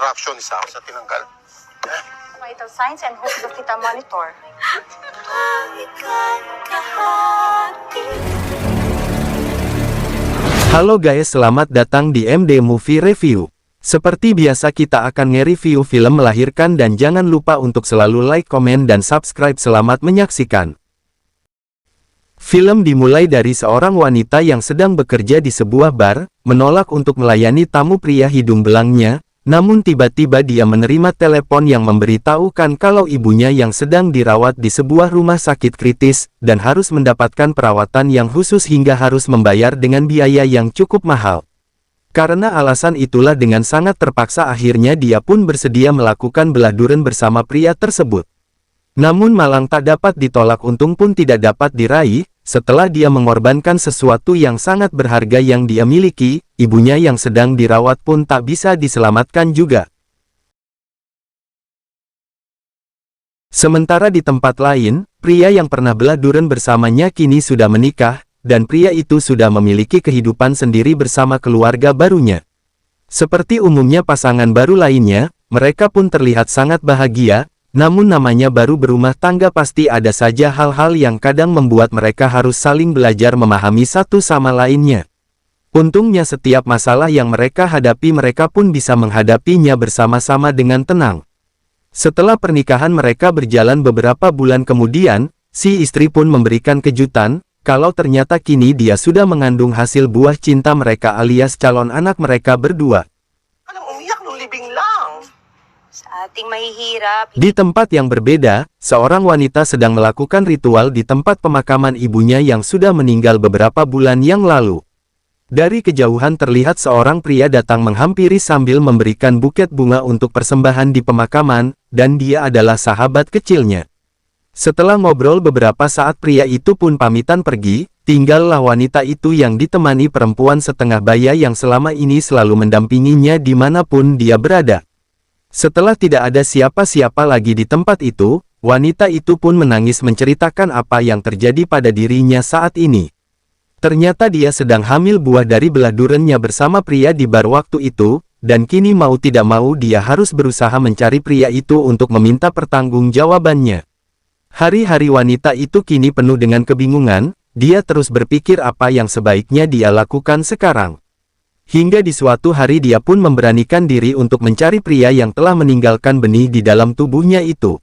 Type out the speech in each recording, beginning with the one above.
contraction isa sa tinanggal. Vital signs and hope na kita monitor. Halo guys, selamat datang di MD Movie Review. Seperti biasa kita akan nge-review film Melahirkan dan jangan lupa untuk selalu like, komen, dan subscribe. Selamat menyaksikan. Film dimulai dari seorang wanita yang sedang bekerja di sebuah bar, menolak untuk melayani tamu pria hidung belangnya, namun tiba-tiba dia menerima telepon yang memberitahukan kalau ibunya yang sedang dirawat di sebuah rumah sakit kritis, dan harus mendapatkan perawatan yang khusus hingga harus membayar dengan biaya yang cukup mahal. Karena alasan itulah dengan sangat terpaksa akhirnya dia pun bersedia melakukan beladuran bersama pria tersebut. Namun malang tak dapat ditolak, untung pun tidak dapat diraih. Setelah dia mengorbankan sesuatu yang sangat berharga yang dia miliki, ibunya yang sedang dirawat pun tak bisa diselamatkan juga. Sementara di tempat lain, pria yang pernah beladuran bersamanya kini sudah menikah, dan pria itu sudah memiliki kehidupan sendiri bersama keluarga barunya. Seperti umumnya pasangan baru lainnya, mereka pun terlihat sangat bahagia. Namun namanya baru berumah tangga pasti ada saja hal-hal yang kadang membuat mereka harus saling belajar memahami satu sama lainnya. Untungnya setiap masalah yang mereka hadapi mereka pun bisa menghadapinya bersama-sama dengan tenang. Setelah pernikahan mereka berjalan beberapa bulan kemudian, si istri pun memberikan kejutan, kalau ternyata kini dia sudah mengandung hasil buah cinta mereka alias calon anak mereka berdua. Anong umiyak nung libing lang? Sa ating mahihirap. Di tempat yang berbeda, seorang wanita sedang melakukan ritual di tempat pemakaman ibunya yang sudah meninggal beberapa bulan yang lalu. Dari kejauhan terlihat seorang pria datang menghampiri sambil memberikan buket bunga untuk persembahan di pemakaman, dan dia adalah sahabat kecilnya. Setelah ngobrol beberapa saat pria itu pun pamitan pergi, tinggallah wanita itu yang ditemani perempuan setengah baya yang selama ini selalu mendampinginya dimanapun dia berada. Setelah tidak ada siapa-siapa lagi di tempat itu, wanita itu pun menangis menceritakan apa yang terjadi pada dirinya saat ini. Ternyata dia sedang hamil buah dari beladurannya bersama pria di bar waktu itu, dan kini mau tidak mau dia harus berusaha mencari pria itu untuk meminta pertanggungjawabannya. Hari-hari wanita itu kini penuh dengan kebingungan, dia terus berpikir apa yang sebaiknya dia lakukan sekarang. Hingga di suatu hari dia pun memberanikan diri untuk mencari pria yang telah meninggalkan benih di dalam tubuhnya itu.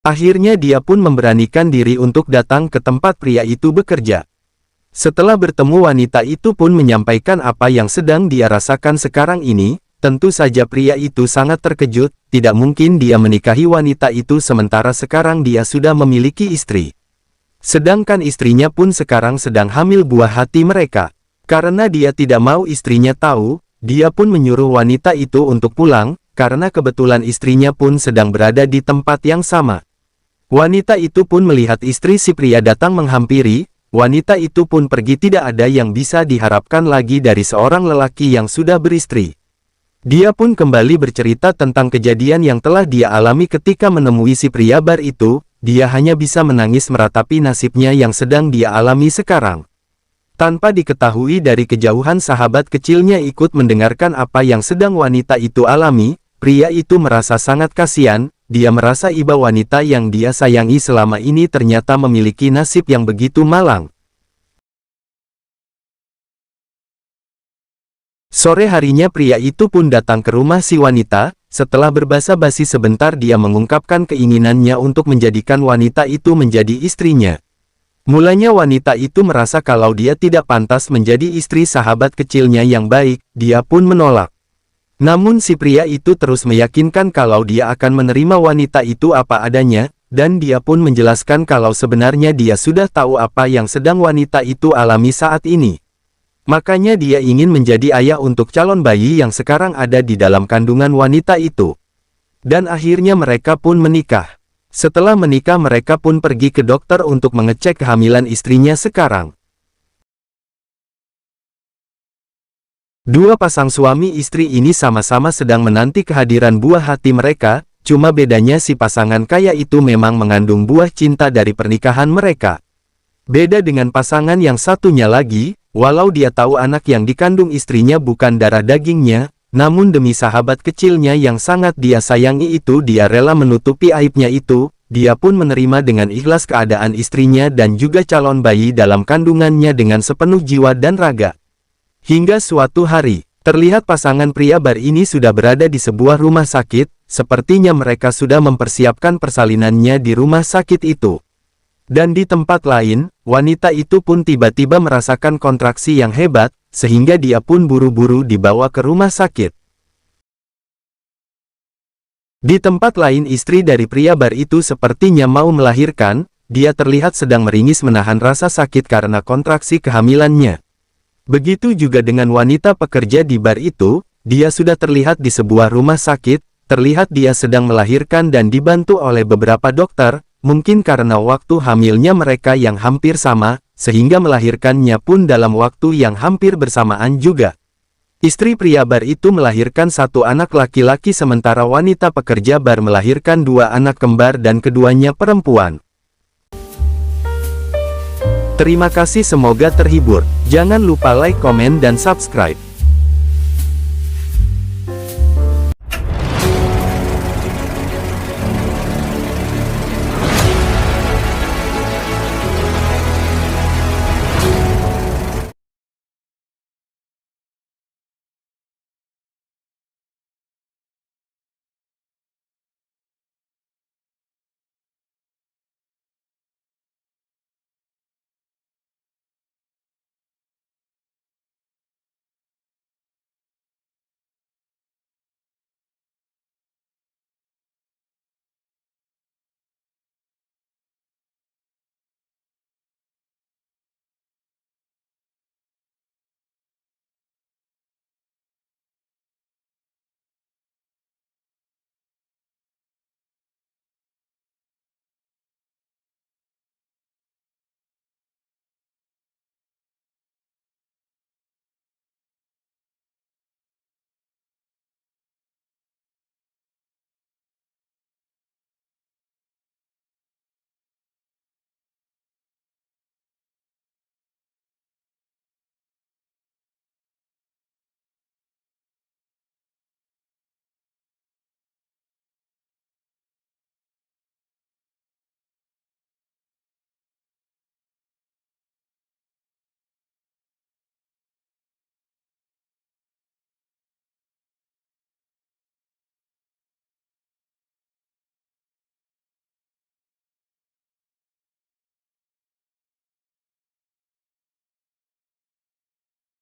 Akhirnya dia pun memberanikan diri untuk datang ke tempat pria itu bekerja. Setelah bertemu wanita itu pun menyampaikan apa yang sedang dia rasakan sekarang ini, tentu saja pria itu sangat terkejut, tidak mungkin dia menikahi wanita itu sementara sekarang dia sudah memiliki istri. Sedangkan istrinya pun sekarang sedang hamil buah hati mereka. Karena dia tidak mau istrinya tahu, dia pun menyuruh wanita itu untuk pulang, karena kebetulan istrinya pun sedang berada di tempat yang sama. Wanita itu pun melihat istri si pria datang menghampiri, wanita itu pun pergi. Tidak ada yang bisa diharapkan lagi dari seorang lelaki yang sudah beristri. Dia pun kembali bercerita tentang kejadian yang telah dia alami ketika menemui si pria bar itu. Dia hanya bisa menangis meratapi nasibnya yang sedang dia alami sekarang. Tanpa diketahui dari kejauhan sahabat kecilnya ikut mendengarkan apa yang sedang wanita itu alami, pria itu merasa sangat kasihan, dia merasa iba wanita yang dia sayangi selama ini ternyata memiliki nasib yang begitu malang. Sore harinya pria itu pun datang ke rumah si wanita. Setelah berbasa-basi sebentar dia mengungkapkan keinginannya untuk menjadikan wanita itu menjadi istrinya. Mulanya wanita itu merasa kalau dia tidak pantas menjadi istri sahabat kecilnya yang baik, dia pun menolak. Namun si pria itu terus meyakinkan kalau dia akan menerima wanita itu apa adanya, dan dia pun menjelaskan kalau sebenarnya dia sudah tahu apa yang sedang wanita itu alami saat ini. Makanya dia ingin menjadi ayah untuk calon bayi yang sekarang ada di dalam kandungan wanita itu. Dan akhirnya mereka pun menikah. Setelah menikah mereka pun pergi ke dokter untuk mengecek kehamilan istrinya sekarang. Dua pasang suami istri ini sama-sama sedang menanti kehadiran buah hati mereka, cuma bedanya si pasangan kaya itu memang mengandung buah cinta dari pernikahan mereka. Beda dengan pasangan yang satunya lagi, Walau dia tahu anak yang dikandung istrinya bukan darah dagingnya, namun demi sahabat kecilnya yang sangat dia sayangi itu dia rela menutupi aibnya itu. Dia pun menerima dengan ikhlas keadaan istrinya dan juga calon bayi dalam kandungannya dengan sepenuh jiwa dan raga. Hingga suatu hari, terlihat pasangan pria bar ini sudah berada di sebuah rumah sakit, sepertinya mereka sudah mempersiapkan persalinannya di rumah sakit itu. Dan di tempat lain, wanita itu pun tiba-tiba merasakan kontraksi yang hebat, sehingga dia pun buru-buru dibawa ke rumah sakit. Di tempat lain istri dari pria bar itu sepertinya mau melahirkan, dia terlihat sedang meringis menahan rasa sakit karena kontraksi kehamilannya. Begitu juga dengan wanita pekerja di bar itu, dia sudah terlihat di sebuah rumah sakit, terlihat dia sedang melahirkan dan dibantu oleh beberapa dokter, mungkin karena waktu hamilnya mereka yang hampir sama, sehingga melahirkannya pun dalam waktu yang hampir bersamaan juga. Istri pria bar itu melahirkan satu anak laki-laki sementara wanita pekerja bar melahirkan dua anak kembar dan keduanya perempuan. Terima kasih, semoga terhibur. Jangan lupa like, komen, dan subscribe.